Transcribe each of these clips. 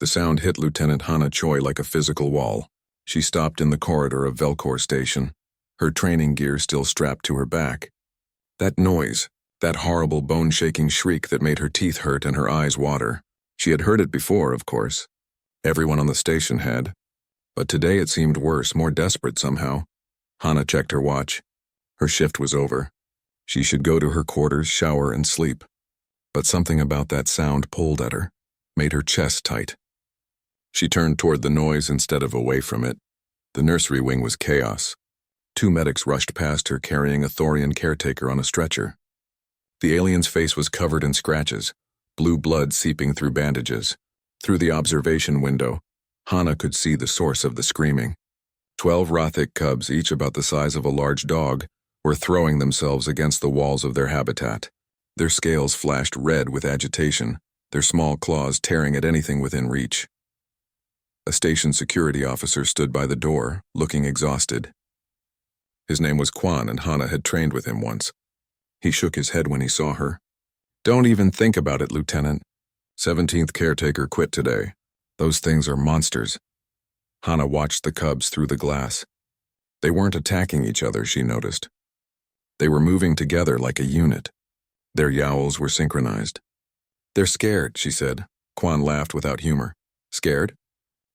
The sound hit Lieutenant Hana Choi like a physical wall. She stopped in the corridor of Velcor Station, her training gear still strapped to her back. That noise, that horrible bone-shaking shriek that made her teeth hurt and her eyes water. She had heard it before, of course. Everyone on the station had. But today it seemed worse, more desperate somehow. Hana checked her watch. Her shift was over. She should go to her quarters, shower, and sleep. But something about that sound pulled at her, made her chest tight. She turned toward the noise instead of away from it. The nursery wing was chaos. 2 medics rushed past her carrying a Thorian caretaker on a stretcher. The alien's face was covered in scratches, blue blood seeping through bandages. Through the observation window, Hana could see the source of the screaming. 12 Rothic cubs, each about the size of a large dog, were throwing themselves against the walls of their habitat. Their scales flashed red with agitation, their small claws tearing at anything within reach. A station security officer stood by the door, looking exhausted. His name was Quan, and Hana had trained with him once. He shook his head when he saw her. "Don't even think about it, Lieutenant. 17th caretaker quit today. Those things are monsters." Hana watched the cubs through the glass. They weren't attacking each other, she noticed. They were moving together like a unit. Their yowls were synchronized. "They're scared," she said. Quan laughed without humor. "Scared?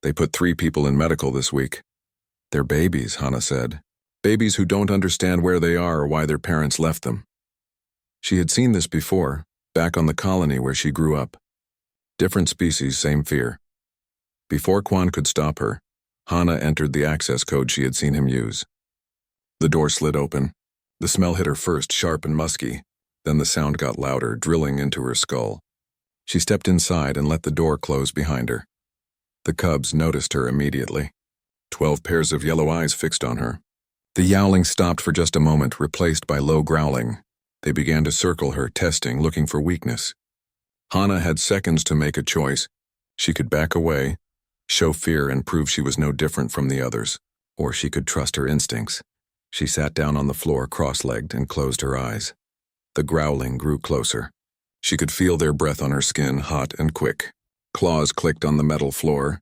They put 3 people in medical this week." "They're babies," Hana said. "Babies who don't understand where they are or why their parents left them." She had seen this before, back on the colony where she grew up. Different species, same fear. Before Quan could stop her, Hana entered the access code she had seen him use. The door slid open. The smell hit her first, sharp and musky. Then the sound got louder, drilling into her skull. She stepped inside and let the door close behind her. The cubs noticed her immediately. 12 pairs of yellow eyes fixed on her. The yowling stopped for just a moment, replaced by low growling. They began to circle her, testing, looking for weakness. Hana had seconds to make a choice. She could back away, show fear and prove she was no different from the others, or she could trust her instincts. She sat down on the floor cross-legged and closed her eyes. The growling grew closer. She could feel their breath on her skin, hot and quick. Claws clicked on the metal floor.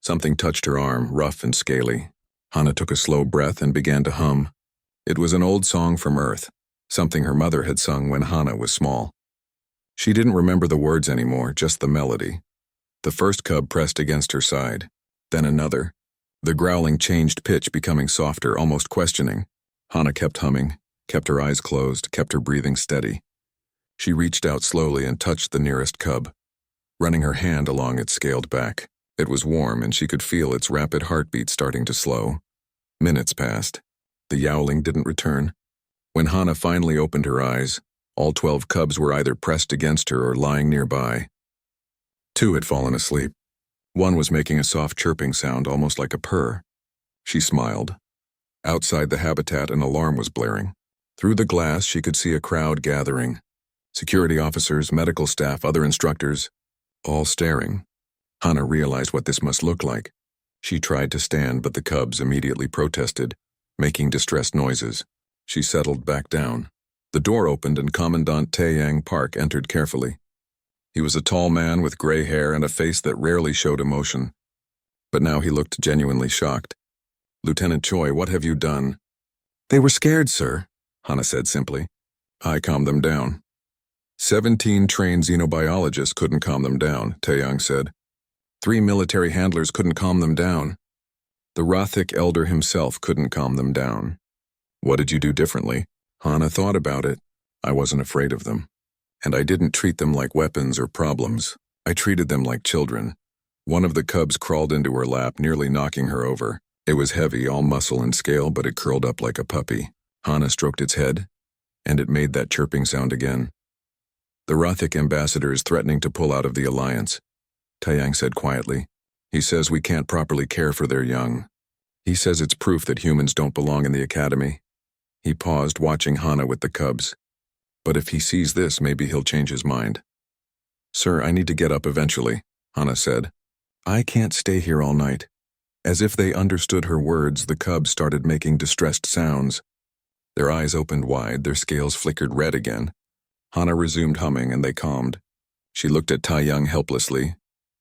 Something touched her arm, rough and scaly. Hana took a slow breath and began to hum. It was an old song from Earth, something her mother had sung when Hana was small. She didn't remember the words anymore, just the melody. The first cub pressed against her side, then another. The growling changed pitch, becoming softer, almost questioning. Hana kept humming, kept her eyes closed, kept her breathing steady. She reached out slowly and touched the nearest cub. Running her hand along its scaled back. It was warm and she could feel its rapid heartbeat starting to slow. Minutes passed. The yowling didn't return. When Hana finally opened her eyes, all 12 cubs were either pressed against her or lying nearby. 2 had fallen asleep. 1 was making a soft chirping sound, almost like a purr. She smiled. Outside the habitat, an alarm was blaring. Through the glass, she could see a crowd gathering. Security officers, medical staff, other instructors, all staring. Hana realized what this must look like. She tried to stand, but the cubs immediately protested, making distressed noises. She settled back down. The door opened and Commandant Taeyang Park entered carefully. He was a tall man with gray hair and a face that rarely showed emotion. But now he looked genuinely shocked. "Lieutenant Choi, what have you done?" "They were scared, sir," Hana said simply. "I calmed them down." 17 trained xenobiologists couldn't calm them down, Taeyang said. 3 military handlers couldn't calm them down. The Rothic elder himself couldn't calm them down. "What did you do differently?" Hana thought about it. "I wasn't afraid of them. And I didn't treat them like weapons or problems. I treated them like children." One of the cubs crawled into her lap, nearly knocking her over. It was heavy, all muscle and scale, but it curled up like a puppy. Hana stroked its head, and it made that chirping sound again. "The Rothic ambassador is threatening to pull out of the alliance," Taeyang said quietly. "He says we can't properly care for their young. He says it's proof that humans don't belong in the academy." He paused, watching Hana with the cubs. "But if he sees this, maybe he'll change his mind." "Sir, I need to get up eventually," Hana said. "I can't stay here all night." As if they understood her words, the cubs started making distressed sounds. Their eyes opened wide, their scales flickered red again. Hana resumed humming and they calmed. She looked at Taeyang helplessly.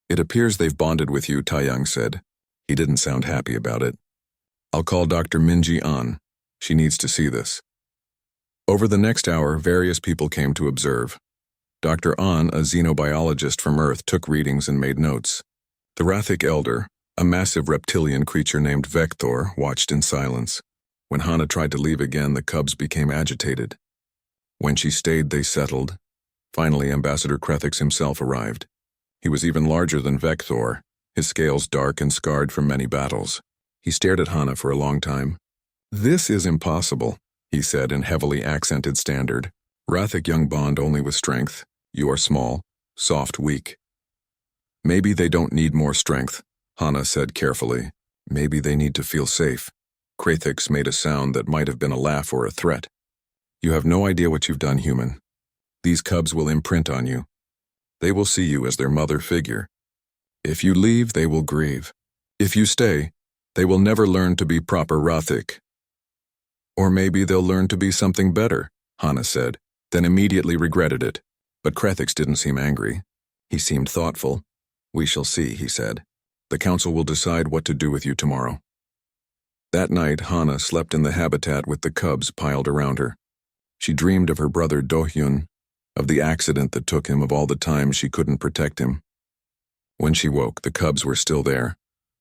It appears they've bonded with you, Taeyang said. He didn't sound happy about it. I'll call Dr. Minji An. She needs to see this. Over the next hour, various people came to observe. Dr. An, a xenobiologist from Earth, took readings and made notes. The Rathic Elder, a massive reptilian creature named Vector, watched in silence. When Hana tried to leave again, the cubs became agitated. When she stayed, they settled. Finally, Ambassador Krethix himself arrived. He was even larger than Vector, his scales dark and scarred from many battles. He stared at Hana for a long time. "This is impossible," he said in heavily accented standard. "Rathic young bond only with strength. You are small, soft, weak." "Maybe they don't need more strength," Hana said carefully. "Maybe they need to feel safe." Krethix made a sound that might have been a laugh or a threat. "You have no idea what you've done, human. These cubs will imprint on you. They will see you as their mother figure. If you leave, they will grieve. If you stay, they will never learn to be proper Rathic. Or maybe they'll learn to be something better," Hana said, then immediately regretted it. But Krethix didn't seem angry. He seemed thoughtful. "We shall see," he said. "The council will decide what to do with you tomorrow." That night, Hana slept in the habitat with the cubs piled around her. She dreamed of her brother Do-hyun, of the accident that took him, of all the times she couldn't protect him. When she woke, the cubs were still there,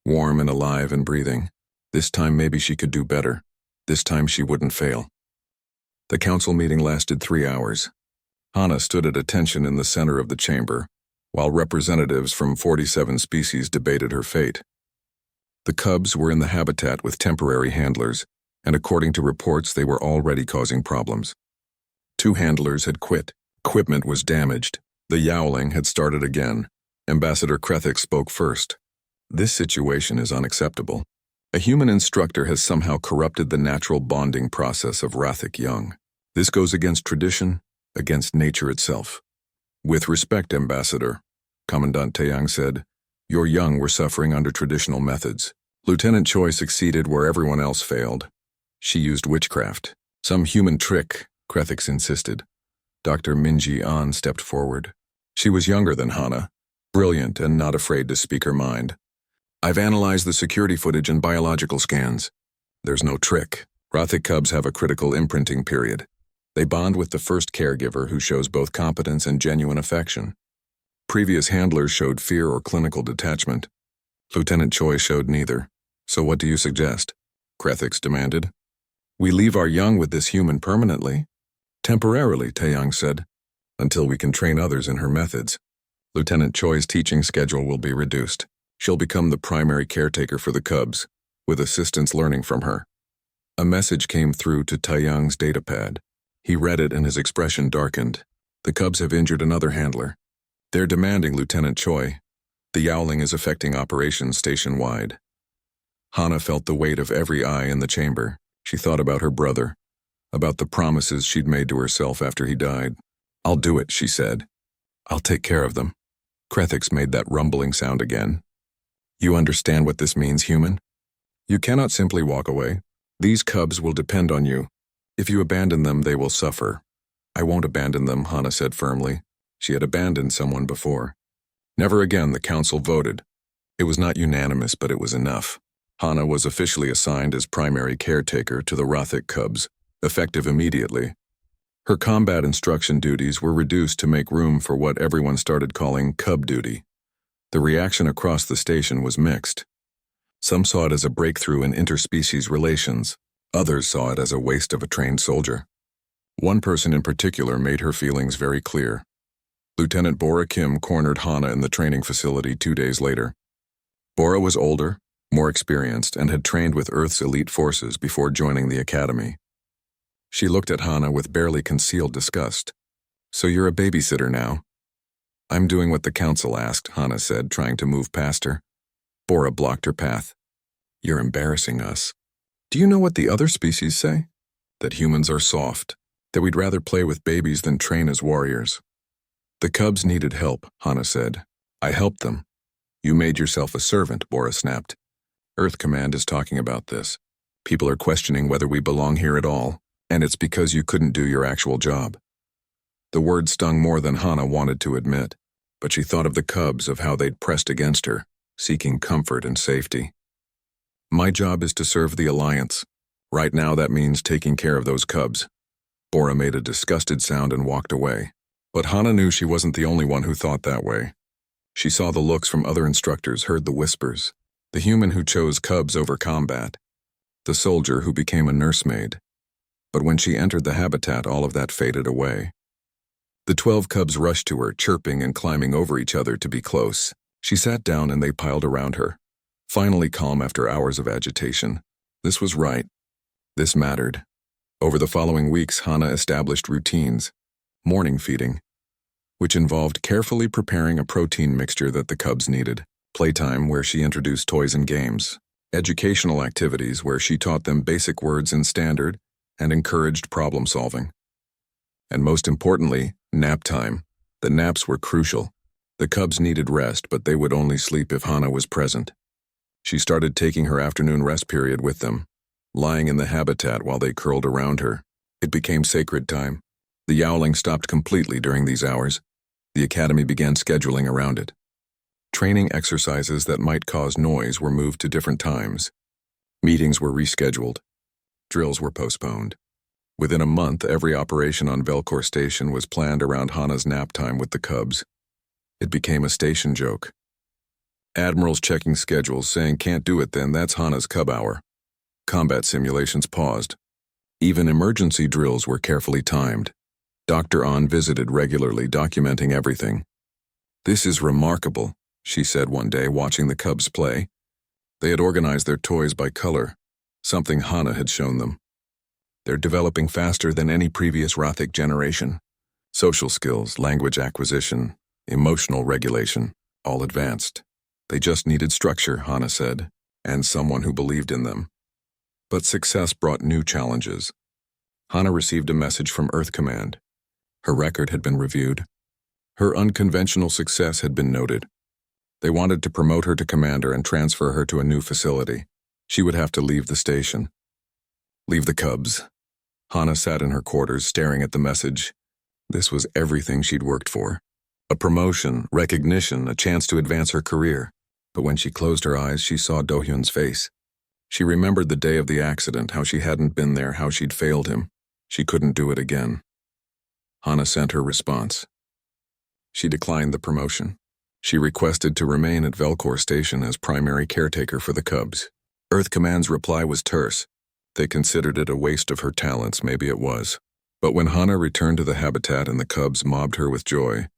warm and alive and breathing. This time maybe she could do better. This time she wouldn't fail. The council meeting lasted 3 hours. Hana stood at attention in the center of the chamber, while representatives from 47 species debated her fate. The cubs were in the habitat with temporary handlers, and according to reports, they were already causing problems. 2 handlers had quit. Equipment was damaged. The yowling had started again. Ambassador Krethix spoke first. "This situation is unacceptable. A human instructor has somehow corrupted the natural bonding process of Rathic young. This goes against tradition, against nature itself." "With respect, Ambassador," Commandant Taeyang said, "your young were suffering under traditional methods. Lieutenant Choi succeeded where everyone else failed. She used witchcraft. Some human trick," Krethix insisted. Dr. Minji An stepped forward. She was younger than Hana, brilliant and not afraid to speak her mind. "I've analyzed the security footage and biological scans. There's no trick. Rathic cubs have a critical imprinting period. They bond with the first caregiver, who shows both competence and genuine affection. Previous handlers showed fear or clinical detachment. Lieutenant Choi showed neither. So what do you suggest?" Krethix demanded. "We leave our young with this human permanently." "Temporarily," Taeyang said, "until we can train others in her methods. Lieutenant Choi's teaching schedule will be reduced. She'll become the primary caretaker for the cubs, with assistants learning from her." A message came through to Taeyang's datapad. He read it and his expression darkened. "The cubs have injured another handler. They're demanding Lieutenant Choi. The yowling is affecting operations station-wide." Hana felt the weight of every eye in the chamber. She thought about her brother, about the promises she'd made to herself after he died. "I'll do it," she said. "I'll take care of them." Krethix made that rumbling sound again. "You understand what this means, human? You cannot simply walk away. These cubs will depend on you. If you abandon them, they will suffer." "I won't abandon them," Hana said firmly. She had abandoned someone before. Never again, the council voted. It was not unanimous, but it was enough. Hana was officially assigned as primary caretaker to the Rathic cubs, effective immediately. Her combat instruction duties were reduced to make room for what everyone started calling cub duty. The reaction across the station was mixed. Some saw it as a breakthrough in interspecies relations. Others saw it as a waste of a trained soldier. One person in particular made her feelings very clear. Lieutenant Bora Kim cornered Hana in the training facility 2 days later. Bora was older, more experienced, and had trained with Earth's elite forces before joining the academy. She looked at Hana with barely concealed disgust. "So you're a babysitter now?" "I'm doing what the council asked," Hana said, trying to move past her. Bora blocked her path. "You're embarrassing us. Do you know what the other species say? That humans are soft, that we'd rather play with babies than train as warriors." "The cubs needed help," Hana said. "I helped them." "You made yourself a servant," Bora snapped. "Earth Command is talking about this. People are questioning whether we belong here at all, and it's because you couldn't do your actual job." The word stung more than Hana wanted to admit. but she thought of the cubs, of how they'd pressed against her, seeking comfort and safety. My job is to serve the Alliance. Right now that means taking care of those cubs. Bora made a disgusted sound and walked away. But Hana knew she wasn't the only one who thought that way. She saw the looks from other instructors, heard the whispers. The human who chose cubs over combat. The soldier who became a nursemaid. But when she entered the habitat, all of that faded away. The 12 cubs rushed to her, chirping and climbing over each other to be close. She sat down and they piled around her. Finally calm after hours of agitation. This was right. This mattered. Over the following weeks, Hana established routines. Morning feeding, which involved carefully preparing a protein mixture that the cubs needed. Playtime, where she introduced toys and games. Educational activities, where she taught them basic words in standard and encouraged problem solving. And most importantly, nap time. The naps were crucial. The cubs needed rest, but they would only sleep if Hana was present. She started taking her afternoon rest period with them, lying in the habitat while they curled around her. It became sacred time. The yowling stopped completely during these hours. The academy began scheduling around it. Training exercises that might cause noise were moved to different times. Meetings were rescheduled. Drills were postponed. Within a month, every operation on Velcor Station was planned around Hana's nap time with the cubs. It became a station joke. Admirals checking schedules, saying can't do it then, that's Hana's cub hour. Combat simulations paused. Even emergency drills were carefully timed. Dr. An visited regularly, documenting everything. This is remarkable, she said one day, watching the cubs play. They had organized their toys by color, something Hana had shown them. They're developing faster than any previous Rothic generation. Social skills, language acquisition, emotional regulation, all advanced. They just needed structure, Hana said, and someone who believed in them. But success brought new challenges. Hana received a message from Earth Command. Her record had been reviewed. Her unconventional success had been noted. They wanted to promote her to commander and transfer her to a new facility. She would have to leave the station. Leave the cubs. Hana sat in her quarters, staring at the message. This was everything she'd worked for. A promotion, recognition, a chance to advance her career. But when she closed her eyes, she saw Do-hyun's face. She remembered the day of the accident, how she hadn't been there, how she'd failed him. She couldn't do it again. Hana sent her response. She declined the promotion. She requested to remain at Velcor Station as primary caretaker for the cubs. Earth Command's reply was terse. They considered it a waste of her talents, maybe it was. But when Hana returned to the habitat and the cubs mobbed her with joy,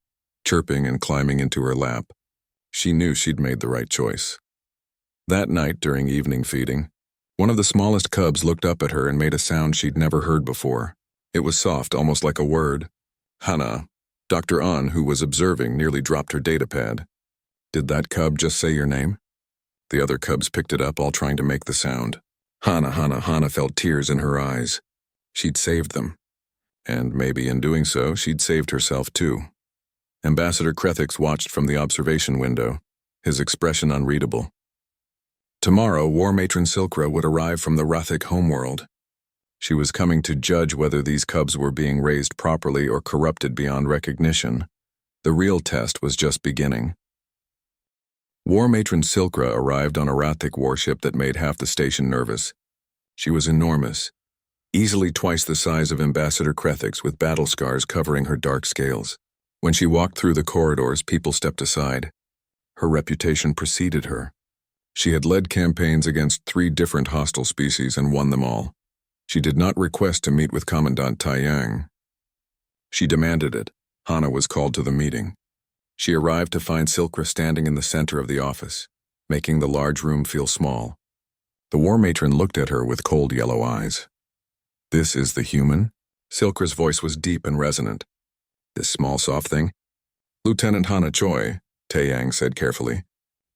chirping and climbing into her lap, she knew she'd made the right choice. That night, during evening feeding, one of the smallest cubs looked up at her and made a sound she'd never heard before. It was soft, almost like a word. Hana. Dr. An, who was observing, nearly dropped her datapad. Did that cub just say your name? The other cubs picked it up, all trying to make the sound. Hana felt tears in her eyes. She'd saved them. And maybe in doing so, she'd saved herself too. Ambassador Krethix watched from the observation window, his expression unreadable. Tomorrow, War Matron Silkra would arrive from the Rothic homeworld. She was coming to judge whether these cubs were being raised properly or corrupted beyond recognition. The real test was just beginning. War Matron Silkra arrived on a Rothic warship that made half the station nervous. She was enormous, easily twice the size of Ambassador Krethix, with battle scars covering her dark scales. When she walked through the corridors, people stepped aside. Her reputation preceded her. She had led campaigns against 3 different hostile species and won them all. She did not request to meet with Commandant Taiyang. She demanded it. Hana was called to the meeting. She arrived to find Silkra standing in the center of the office, making the large room feel small. The war matron looked at her with cold yellow eyes. This is the human? Silkra's voice was deep and resonant. This small soft thing? Lieutenant Hana Choi, Taeyang said carefully.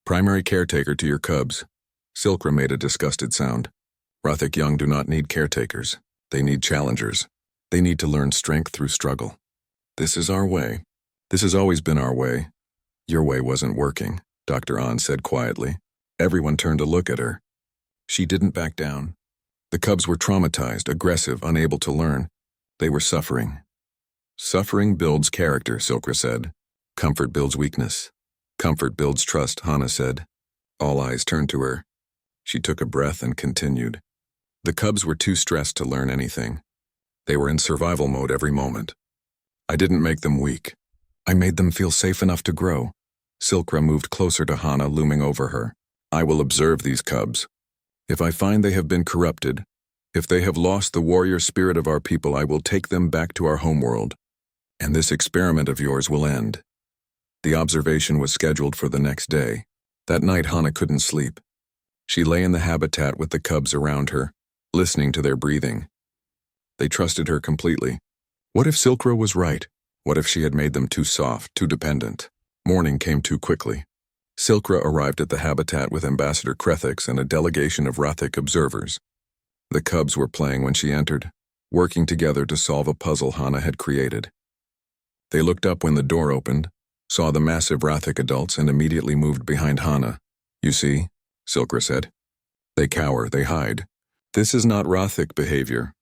Primary caretaker to your cubs. Silkra made a disgusted sound. Rothic young do not need caretakers. They need challengers. They need to learn strength through struggle. This is our way. This has always been our way. Your way wasn't working, Dr. An said quietly. Everyone turned to look at her. She didn't back down. The cubs were traumatized, aggressive, unable to learn. They were suffering. Suffering builds character, Silkra said. Comfort builds weakness. Comfort builds trust, Hana said. All eyes turned to her. She took a breath and continued. The cubs were too stressed to learn anything. They were in survival mode every moment. I didn't make them weak. I made them feel safe enough to grow. Silkra moved closer to Hana, looming over her. I will observe these cubs. If I find they have been corrupted, if they have lost the warrior spirit of our people, I will take them back to our homeworld. And this experiment of yours will end. The observation was scheduled for the next day. That night, Hana couldn't sleep. She lay in the habitat with the cubs around her, listening to their breathing. They trusted her completely. What if Silkra was right? What if she had made them too soft, too dependent? Morning came too quickly. Silkra arrived at the habitat with Ambassador Krethix and a delegation of Rathic observers. The cubs were playing when she entered, working together to solve a puzzle Hana had created. They looked up when the door opened, saw the massive Rathic adults, and immediately moved behind Hana. You see, Silkra said. They cower, they hide. This is not Rathic behavior.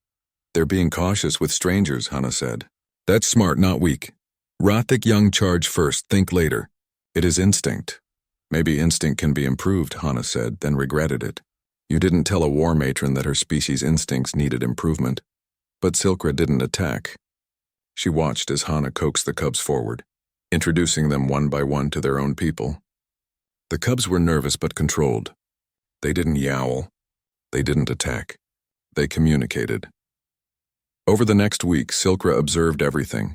They're being cautious with strangers, Hana said. That's smart, not weak. Rathic young charge first, think later. It is instinct. Maybe instinct can be improved, Hana said, then regretted it. You didn't tell a war matron that her species' instincts needed improvement. But Silkra didn't attack. She watched as Hana coaxed the cubs forward, introducing them one by one to their own people. The cubs were nervous but controlled. They didn't yowl. They didn't attack. They communicated. Over the next week, Silkra observed everything.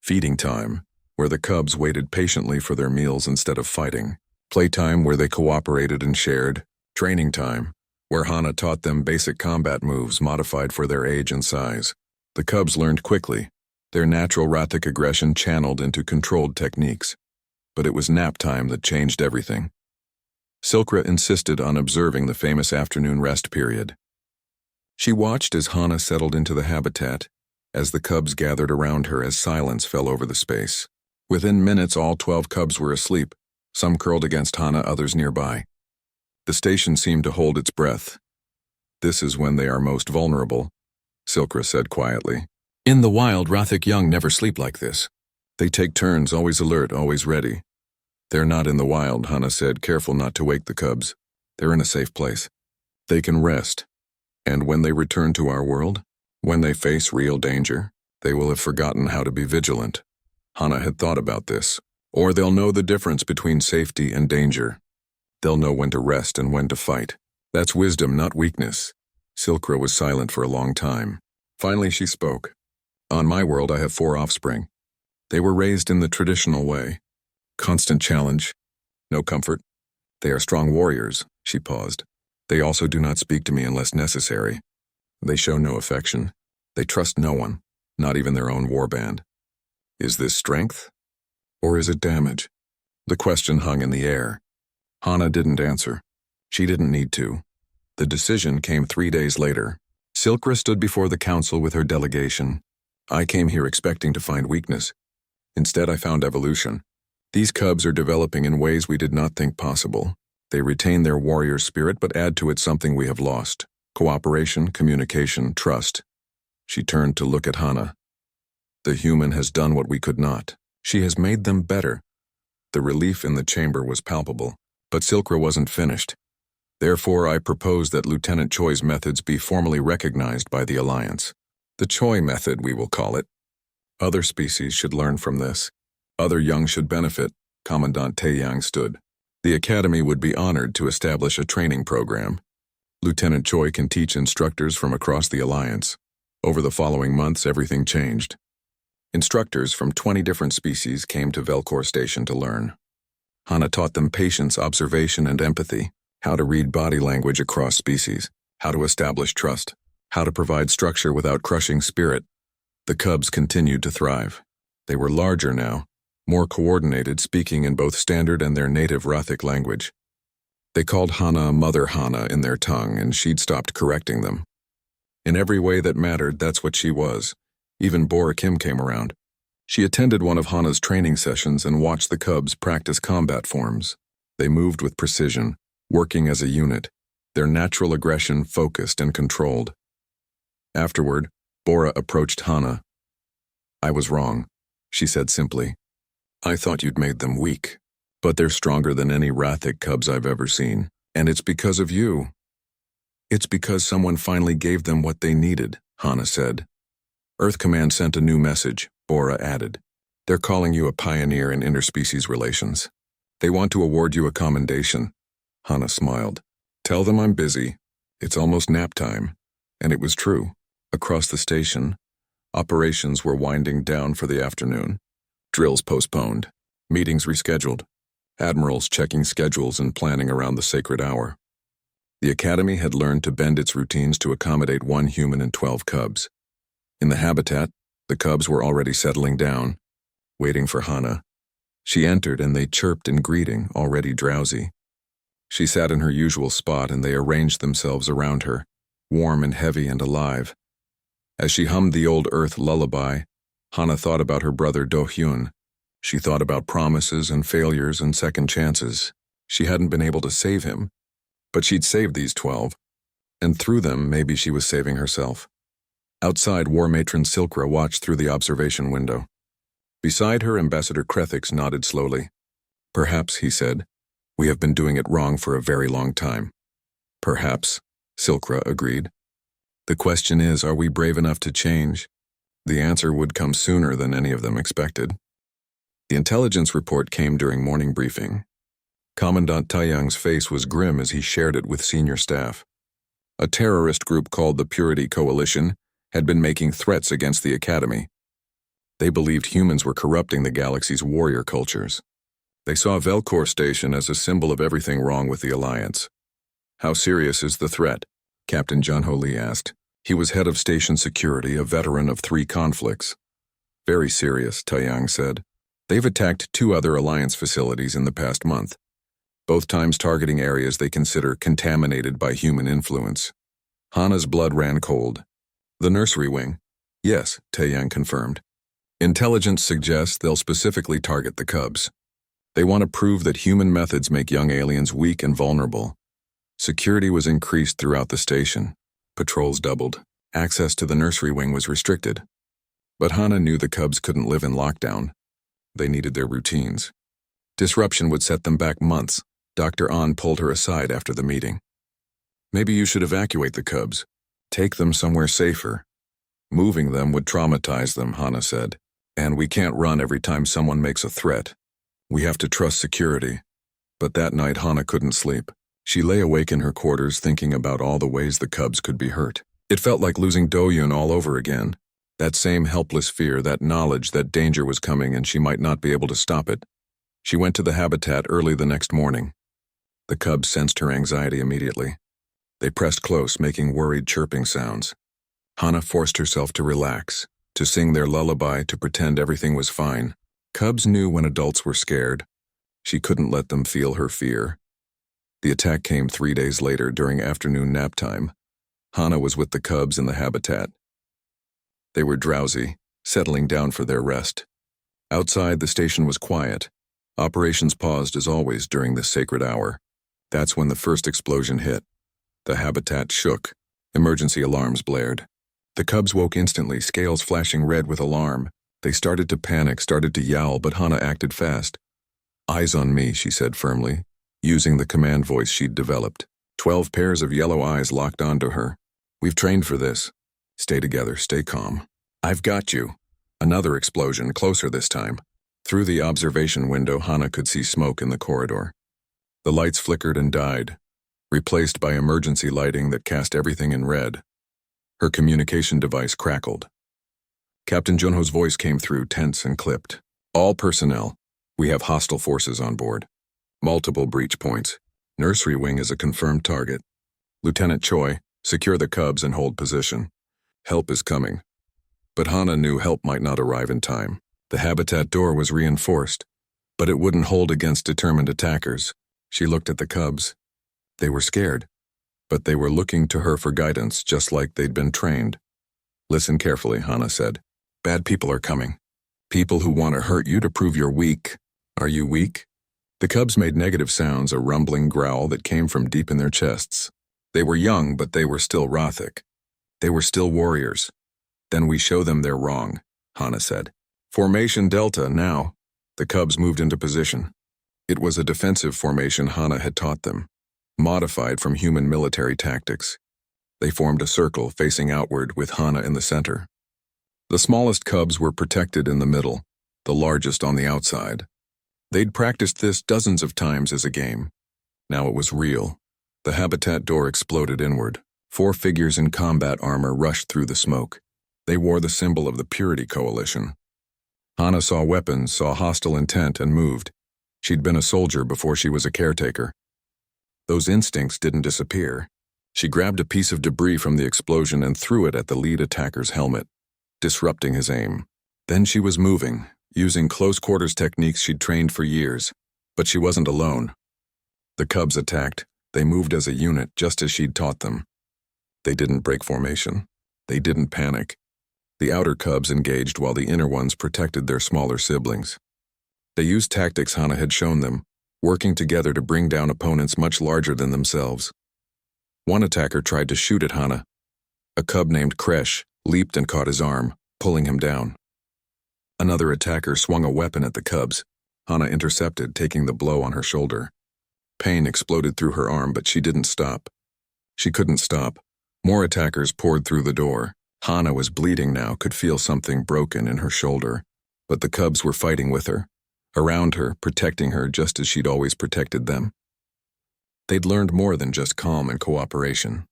Feeding time, where the cubs waited patiently for their meals instead of fighting. Playtime, where they cooperated and shared. Training time, where Hana taught them basic combat moves modified for their age and size. The cubs learned quickly, their natural Rathic aggression channeled into controlled techniques. But it was nap time that changed everything. Silkra insisted on observing the famous afternoon rest period. She watched as Hana settled into the habitat, as the cubs gathered around her as silence fell over the space. Within minutes, all 12 cubs were asleep, some curled against Hana, others nearby. The station seemed to hold its breath. This is when they are most vulnerable, Silkra said quietly. In the wild, Rathic young never sleep like this. They take turns, always alert, always ready. They're not in the wild, Hana said, careful not to wake the cubs. They're in a safe place. They can rest. And when they return to our world, when they face real danger, they will have forgotten how to be vigilant. Hana had thought about this. Or they'll know the difference between safety and danger. They'll know when to rest and when to fight. That's wisdom, not weakness. Silkra was silent for a long time. Finally she spoke. On my world I have 4 offspring. They were raised in the traditional way. Constant challenge. No comfort. They are strong warriors, she paused. They also do not speak to me unless necessary. They show no affection. They trust no one, not even their own warband. Is this strength? Or is it damage? The question hung in the air. Hana didn't answer. She didn't need to. The decision came 3 days later. Silkra stood before the council with her delegation. I came here expecting to find weakness. Instead, I found evolution. These cubs are developing in ways we did not think possible. They retain their warrior spirit but add to it something we have lost. Cooperation, communication, trust. She turned to look at Hana. The human has done what we could not. She has made them better. The relief in the chamber was palpable, but Silkra wasn't finished. Therefore, I propose that Lieutenant Choi's methods be formally recognized by the Alliance. The Choi method, we will call it. Other species should learn from this. Other young should benefit, Commandant Taeyang stood. The Academy would be honored to establish a training program. Lieutenant Choi can teach instructors from across the Alliance. Over the following months, everything changed. Instructors from 20 different species came to Velcor Station to learn. Hana taught them patience, observation, and empathy, how to read body language across species, how to establish trust, how to provide structure without crushing spirit. The cubs continued to thrive. They were larger now, more coordinated, speaking in both standard and their native Rathic language. They called Hana Mother Hana in their tongue, and she'd stopped correcting them. In every way that mattered, that's what she was. Even Bora Kim came around. She attended one of Hana's training sessions and watched the cubs practice combat forms. They moved with precision, working as a unit, their natural aggression focused and controlled. Afterward, Bora approached Hana. I was wrong, she said simply. I thought you'd made them weak. But they're stronger than any Rathic cubs I've ever seen. And it's because of you. It's because someone finally gave them what they needed, Hana said. Earth Command sent a new message, Bora added. They're calling you a pioneer in interspecies relations. They want to award you a commendation. Hana smiled. Tell them I'm busy. It's almost nap time. And it was true. Across the station, operations were winding down for the afternoon. Drills postponed. Meetings rescheduled. Admirals checking schedules and planning around the sacred hour. The Academy had learned to bend its routines to accommodate 1 human and 12 cubs. In the habitat, the cubs were already settling down, waiting for Hana. She entered and they chirped in greeting, already drowsy. She sat in her usual spot and they arranged themselves around her, warm and heavy and alive. As she hummed the old Earth lullaby, Hana thought about her brother Do-hyun. She thought about promises and failures and second chances. She hadn't been able to save him, but she'd saved these 12, and through them maybe she was saving herself. Outside, War Matron Silkra watched through the observation window. Beside her, Ambassador Krethix nodded slowly. Perhaps, he said, we have been doing it wrong for a very long time. Perhaps, Silkra agreed. The question is, are we brave enough to change? The answer would come sooner than any of them expected. The intelligence report came during morning briefing. Commandant Taeyang's face was grim as he shared it with senior staff. A terrorist group called the Purity Coalition had been making threats against the Academy. They believed humans were corrupting the galaxy's warrior cultures. They saw Velcor Station as a symbol of everything wrong with the Alliance. How serious is the threat? Captain Junho Lee asked. He was head of station security, a veteran of 3 conflicts. Very serious, Taeyang said. They've attacked 2 other Alliance facilities in the past month, both times targeting areas they consider contaminated by human influence. Hana's blood ran cold. The nursery wing? Yes, Taeyang confirmed. Intelligence suggests they'll specifically target the cubs. They want to prove that human methods make young aliens weak and vulnerable. Security was increased throughout the station. Patrols doubled. Access to the nursery wing was restricted. But Hana knew the cubs couldn't live in lockdown. They needed their routines. Disruption would set them back months. Dr. An pulled her aside after the meeting. Maybe you should evacuate the cubs. Take them somewhere safer. Moving them would traumatize them, Hana said. And we can't run every time someone makes a threat. We have to trust security. But that night Hana couldn't sleep. She lay awake in her quarters thinking about all the ways the cubs could be hurt. It felt like losing Do-hyun all over again. That same helpless fear, that knowledge that danger was coming and she might not be able to stop it. She went to the habitat early the next morning. The cubs sensed her anxiety immediately. They pressed close, making worried chirping sounds. Hana forced herself to relax, to sing their lullaby, to pretend everything was fine. Cubs knew when adults were scared. She couldn't let them feel her fear. The attack came 3 days later during afternoon nap time. Hana was with the cubs in the habitat. They were drowsy, settling down for their rest. Outside, the station was quiet. Operations paused as always during this sacred hour. That's when the first explosion hit. The habitat shook. Emergency alarms blared. The cubs woke instantly, scales flashing red with alarm. They started to panic, started to yowl, but Hana acted fast. Eyes on me, she said firmly, using the command voice she'd developed. 12 pairs of yellow eyes locked onto her. We've trained for this. Stay together, stay calm. I've got you. Another explosion, closer this time. Through the observation window, Hana could see smoke in the corridor. The lights flickered and died, replaced by emergency lighting that cast everything in red. Her communication device crackled. Captain Junho's voice came through, tense and clipped. All personnel, we have hostile forces on board. Multiple breach points. Nursery wing is a confirmed target. Lieutenant Choi, secure the cubs and hold position. Help is coming. But Hana knew help might not arrive in time. The habitat door was reinforced, but it wouldn't hold against determined attackers. She looked at the cubs. They were scared, but they were looking to her for guidance, just like they'd been trained. Listen carefully, Hana said. Bad people are coming. People who want to hurt you to prove you're weak. Are you weak? The cubs made negative sounds, a rumbling growl that came from deep in their chests. They were young, but they were still Rothic. They were still warriors. Then we show them they're wrong, Hana said. Formation Delta now. The cubs moved into position. It was a defensive formation Hana had taught them, modified from human military tactics. They formed a circle facing outward with Hana in the center. The smallest cubs were protected in the middle, the largest on the outside. They'd practiced this dozens of times as a game. Now it was real. The habitat door exploded inward. 4 figures in combat armor rushed through the smoke. They wore the symbol of the Purity Coalition. Hana saw weapons, saw hostile intent, and moved. She'd been a soldier before she was a caretaker. Those instincts didn't disappear. She grabbed a piece of debris from the explosion and threw it at the lead attacker's helmet, disrupting his aim. Then she was moving, using close-quarters techniques she'd trained for years. But she wasn't alone. The cubs attacked. They moved as a unit, just as she'd taught them. They didn't break formation. They didn't panic. The outer cubs engaged while the inner ones protected their smaller siblings. They used tactics Hana had shown them, working together to bring down opponents much larger than themselves. One attacker tried to shoot at Hana. A cub named Kresh leaped and caught his arm, pulling him down. Another attacker swung a weapon at the cubs. Hana intercepted, taking the blow on her shoulder. Pain exploded through her arm, but she didn't stop. She couldn't stop. More attackers poured through the door. Hana was bleeding now, could feel something broken in her shoulder. But the cubs were fighting with her, around her, protecting her just as she'd always protected them. They'd learned more than just calm and cooperation.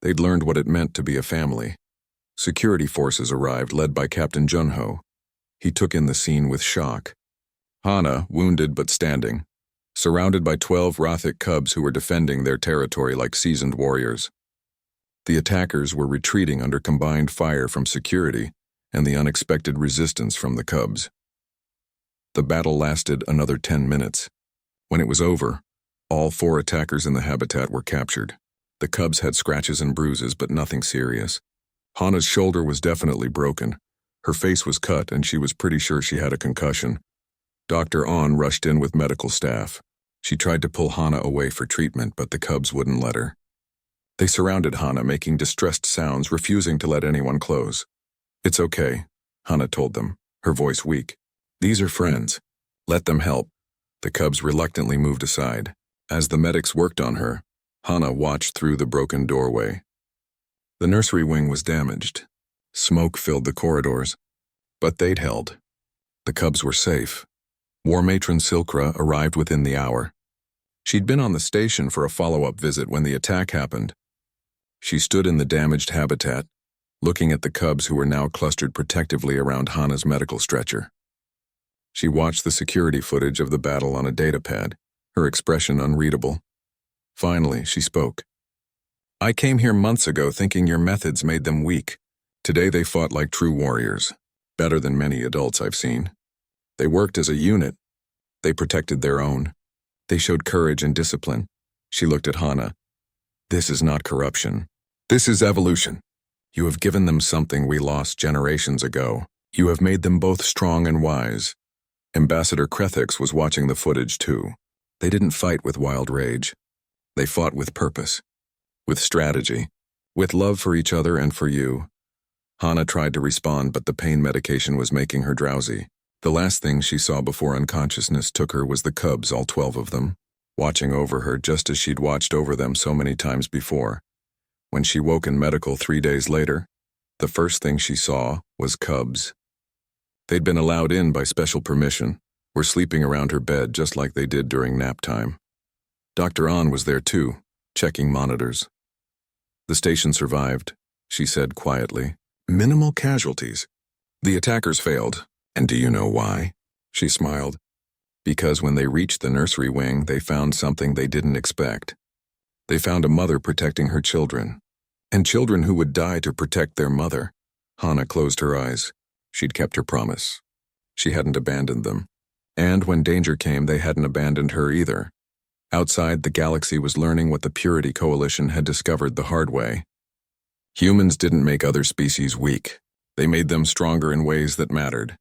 They'd learned what it meant to be a family. Security forces arrived, led by Captain Junho. He took in the scene with shock. Hana, wounded but standing, surrounded by 12 Rothic cubs who were defending their territory like seasoned warriors. The attackers were retreating under combined fire from security and the unexpected resistance from the cubs. The battle lasted another 10 minutes. When it was over, all 4 attackers in the habitat were captured. The cubs had scratches and bruises, but nothing serious. Hana's shoulder was definitely broken. Her face was cut, and she was pretty sure she had a concussion. Dr. An rushed in with medical staff. She tried to pull Hana away for treatment, but the cubs wouldn't let her. They surrounded Hana, making distressed sounds, refusing to let anyone close. "It's okay," Hana told them, her voice weak. "These are friends. Let them help." The cubs reluctantly moved aside. As the medics worked on her, Hana watched through the broken doorway. The nursery wing was damaged. Smoke filled the corridors. But they'd held. The cubs were safe. War Matron Silkra arrived within the hour. She'd been on the station for a follow-up visit when the attack happened. She stood in the damaged habitat, looking at the cubs who were now clustered protectively around Hana's medical stretcher. She watched the security footage of the battle on a datapad, her expression unreadable. Finally, she spoke. "I came here months ago thinking your methods made them weak. Today they fought like true warriors, better than many adults I've seen. They worked as a unit. They protected their own. They showed courage and discipline." She looked at Hana. "This is not corruption. This is evolution. You have given them something we lost generations ago. You have made them both strong and wise." Ambassador Krethix was watching the footage too. They didn't fight with wild rage. They fought with purpose, with strategy, with love for each other and for you. Hana tried to respond, but the pain medication was making her drowsy. The last thing she saw before unconsciousness took her was the cubs, all 12 of them, watching over her just as she'd watched over them so many times before. When she woke in medical 3 days later, the first thing she saw was cubs. They'd been allowed in by special permission, were sleeping around her bed just like they did during nap time. Dr. An was there too, checking monitors. "The station survived," she said quietly. "Minimal casualties. The attackers failed. And do you know why?" She smiled. "Because when they reached the nursery wing, they found something they didn't expect. They found a mother protecting her children, and children who would die to protect their mother." Hana closed her eyes. She'd kept her promise. She hadn't abandoned them. And when danger came, they hadn't abandoned her either. Outside, the galaxy was learning what the Purity Coalition had discovered the hard way. Humans didn't make other species weak. They made them stronger in ways that mattered.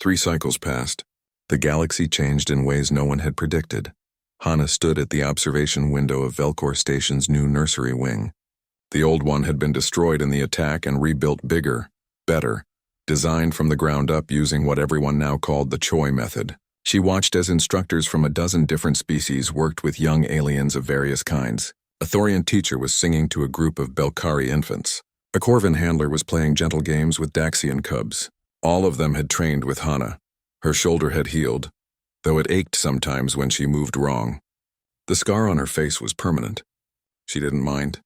3 cycles passed. The galaxy changed in ways no one had predicted. Hana stood at the observation window of Velcor Station's new nursery wing. The old one had been destroyed in the attack and rebuilt bigger, better, designed from the ground up using what everyone now called the Choi method. She watched as instructors from a dozen different species worked with young aliens of various kinds. A Thorian teacher was singing to a group of Belkari infants. A Corvin handler was playing gentle games with Daxian cubs. All of them had trained with Hana. Her shoulder had healed, though it ached sometimes when she moved wrong. The scar on her face was permanent. She didn't mind.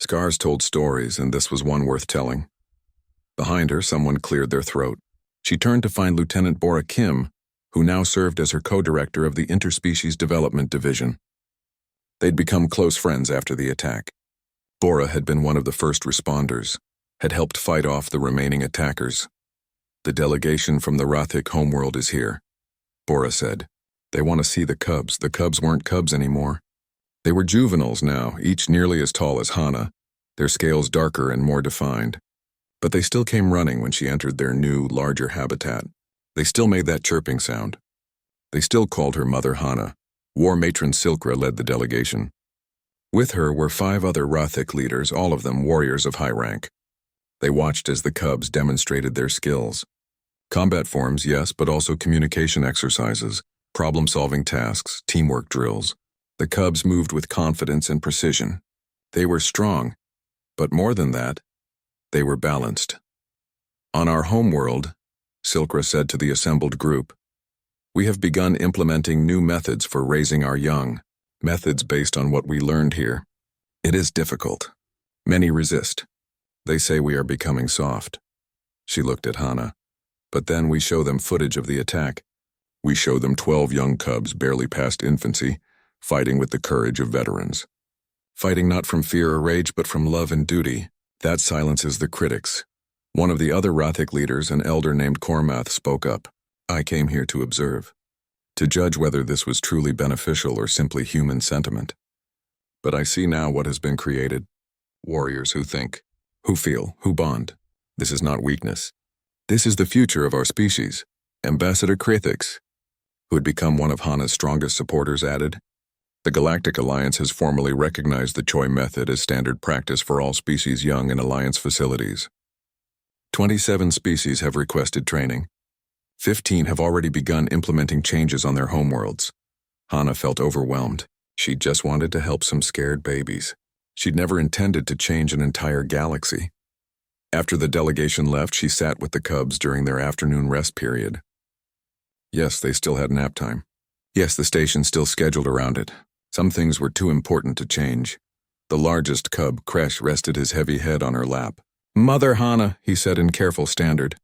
Scars told stories, and this was one worth telling. Behind her, someone cleared their throat. She turned to find Lieutenant Bora Kim, who now served as her co-director of the Interspecies Development Division. They'd become close friends after the attack. Bora had been one of the first responders, had helped fight off the remaining attackers. "The delegation from the Rathik homeworld is here," Bora said. "They want to see the cubs." The cubs weren't cubs anymore. They were juveniles now, each nearly as tall as Hana, their scales darker and more defined. But they still came running when she entered their new, larger habitat. They still made that chirping sound. They still called her Mother Hana. War Matron Silkra led the delegation. With her were 5 other Rathik leaders, all of them warriors of high rank. They watched as the cubs demonstrated their skills. Combat forms, yes, but also communication exercises, problem-solving tasks, teamwork drills. The cubs moved with confidence and precision. They were strong, but more than that, they were balanced. "On our homeworld," Silkra said to the assembled group, "we have begun implementing new methods for raising our young, methods based on what we learned here. It is difficult. Many resist. They say we are becoming soft." She looked at Hana. "But then we show them footage of the attack. We show them 12 young cubs barely past infancy, fighting with the courage of veterans. Fighting not from fear or rage, but from love and duty. That silences the critics." One of the other Rathik leaders, an elder named Kormath, spoke up. "I came here to observe, to judge whether this was truly beneficial or simply human sentiment. But I see now what has been created. Warriors who think, who feel, who bond. This is not weakness. This is the future of our species." Ambassador Krathix, who had become one of Hana's strongest supporters, added, "The Galactic Alliance has formally recognized the Choi method as standard practice for all species young in Alliance facilities. 27 species have requested training. 15 have already begun implementing changes on their homeworlds." Hana felt overwhelmed. She just wanted to help some scared babies. She'd never intended to change an entire galaxy. After the delegation left, she sat with the cubs during their afternoon rest period. Yes, they still had nap time. Yes, the station still scheduled around it. Some things were too important to change. The largest cub, Kresh, rested his heavy head on her lap. "Mother Hana," he said in careful standard.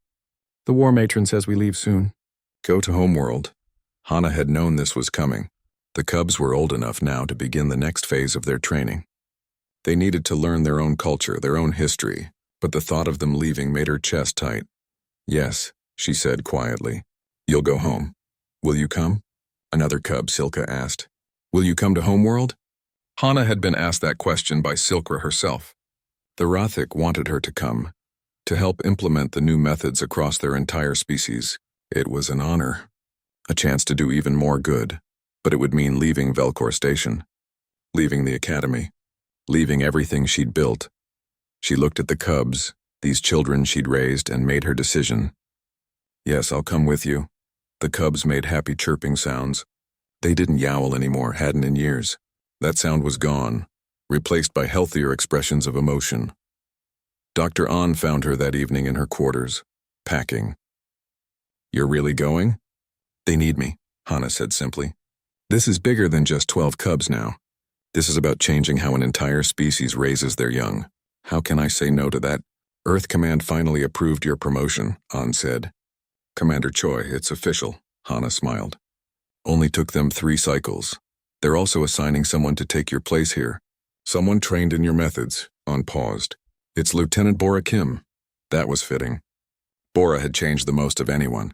"The War Matron says we leave soon. Go to homeworld." Hana had known this was coming. The cubs were old enough now to begin the next phase of their training. They needed to learn their own culture, their own history, but the thought of them leaving made her chest tight. "Yes," she said quietly. "You'll go home. Will you come?" Another cub, Silka, asked. "Will you come to homeworld?" Hana had been asked that question by Silkra herself. The Rathik wanted her to come, to help implement the new methods across their entire species. It was an honor, a chance to do even more good, but it would mean leaving Velcor Station, leaving the academy, leaving everything she'd built. She looked at the cubs, these children she'd raised, and made her decision. "Yes, I'll come with you." The cubs made happy chirping sounds. They didn't yowl anymore, hadn't in years. That sound was gone, replaced by healthier expressions of emotion. Dr. An found her that evening in her quarters, packing. "You're really going?" "They need me," Hana said simply. "This is bigger than just 12 cubs now. This is about changing how an entire species raises their young. How can I say no to that?" "Earth Command finally approved your promotion," An said. "Commander Choi, it's official," Hana smiled. "Only took them 3 cycles. They're also assigning someone to take your place here. Someone trained in your methods," An paused. "It's Lieutenant Bora Kim." That was fitting. Bora had changed the most of anyone.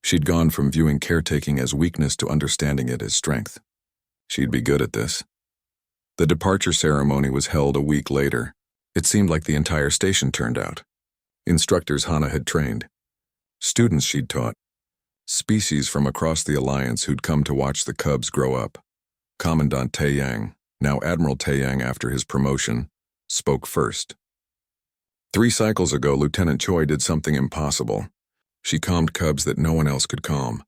She'd gone from viewing caretaking as weakness to understanding it as strength. She'd be good at this. The departure ceremony was held a week later. It seemed like the entire station turned out. Instructors Hana had trained. Students she'd taught. Species from across the Alliance who'd come to watch the cubs grow up. Commandant Taeyang, now Admiral Taeyang after his promotion, spoke first. 3 cycles ago, Lieutenant Choi did something impossible. She calmed cubs that no one else could calm.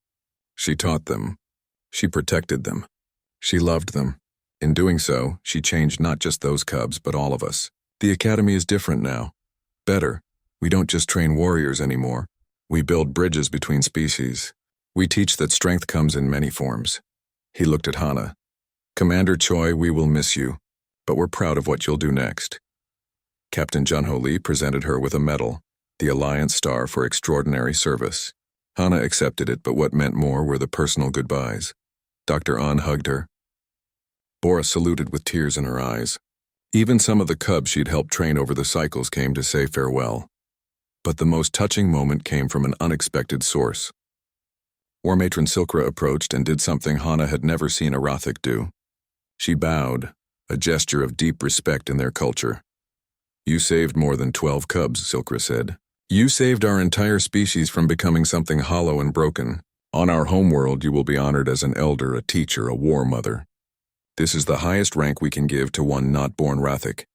She taught them. She protected them. She loved them. In doing so, she changed not just those cubs, but all of us. The Academy is different now. Better. We don't just train warriors anymore. We build bridges between species. We teach that strength comes in many forms. He looked at Hana. Commander Choi, we will miss you, but we're proud of what you'll do next. Captain Junho Lee presented her with a medal, the Alliance Star for Extraordinary Service. Hana accepted it, but what meant more were the personal goodbyes. Dr. An hugged her. Bora saluted with tears in her eyes. Even some of the cubs she'd helped train over the cycles came to say farewell. But the most touching moment came from an unexpected source. War Matron Silkra approached and did something Hana had never seen a Rothic do. She bowed, a gesture of deep respect in their culture. You saved more than 12 cubs, Silkra said. You saved our entire species from becoming something hollow and broken. On our homeworld, you will be honored as an elder, a teacher, a war mother. This is the highest rank we can give to one not born Rothic.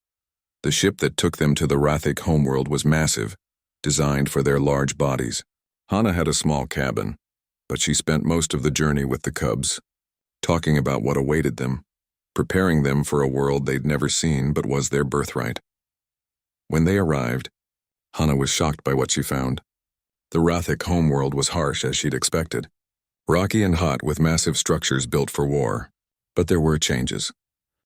The ship that took them to the Rothic homeworld was massive, designed for their large bodies. Hana had a small cabin, but she spent most of the journey with the cubs, talking about what awaited them, preparing them for a world they'd never seen but was their birthright. When they arrived, Hana was shocked by what she found. The Rothic homeworld was harsh as she'd expected, rocky and hot with massive structures built for war. But there were changes.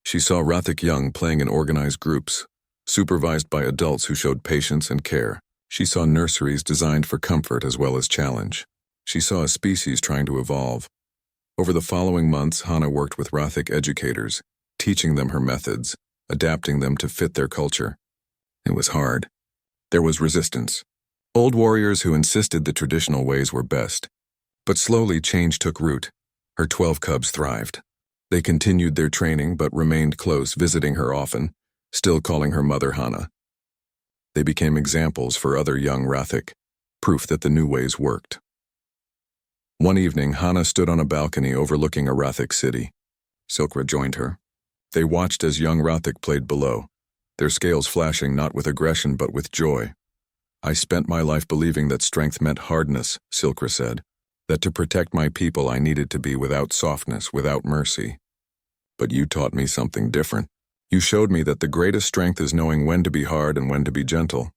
She saw Rothic young playing in organized groups, supervised by adults who showed patience and care. She saw nurseries designed for comfort as well as challenge. She saw a species trying to evolve. Over the following months, Hana worked with Rothic educators, teaching them her methods, adapting them to fit their culture. It was hard. There was resistance. Old warriors who insisted the traditional ways were best. But slowly change took root. Her 12 cubs thrived. They continued their training but remained close, visiting her often, still calling her Mother Hana. They became examples for other young Rothic, proof that the new ways worked. One evening, Hana stood on a balcony overlooking a Rothic city. Silkra joined her. They watched as young Rothic played below, their scales flashing not with aggression but with joy. I spent my life believing that strength meant hardness, Silkra said, that to protect my people I needed to be without softness, without mercy. But you taught me something different. You showed me that the greatest strength is knowing when to be hard and when to be gentle.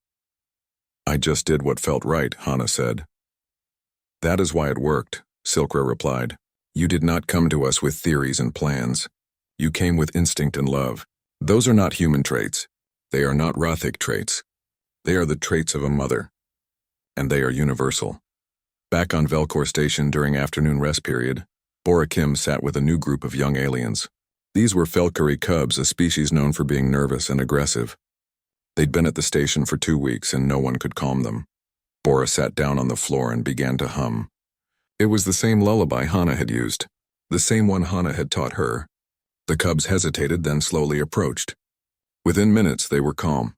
I just did what felt right, Hana said. That is why it worked, Silkra replied. You did not come to us with theories and plans. You came with instinct and love. Those are not human traits. They are not Rothic traits. They are the traits of a mother. And they are universal. Back on Velcor Station during afternoon rest period, Bora Kim sat with a new group of young aliens. These were Felkari cubs, a species known for being nervous and aggressive. They'd been at the station for 2 weeks and no one could calm them. Bora sat down on the floor and began to hum. It was the same lullaby Hana had used, the same one Hana had taught her. The cubs hesitated, then slowly approached. Within minutes, they were calm.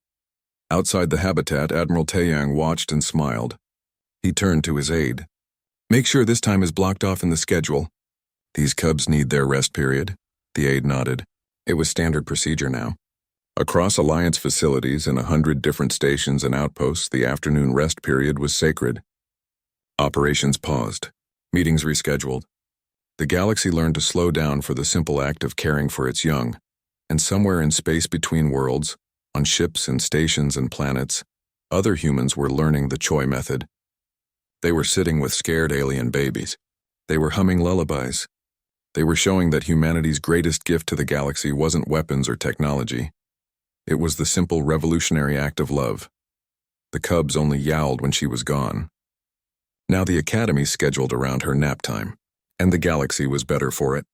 Outside the habitat, Admiral Taeyang watched and smiled. He turned to his aide. Make sure this time is blocked off in the schedule. These cubs need their rest period. The aide nodded. It was standard procedure now. Across Alliance facilities and 100 different stations and outposts, the afternoon rest period was sacred. Operations paused. Meetings rescheduled. The galaxy learned to slow down for the simple act of caring for its young. And somewhere in space between worlds, on ships and stations and planets, other humans were learning the Choi method. They were sitting with scared alien babies. They were humming lullabies. They were showing that humanity's greatest gift to the galaxy wasn't weapons or technology. It was the simple revolutionary act of love. The cubs only yowled when she was gone. Now the Academy scheduled around her nap time, and the galaxy was better for it.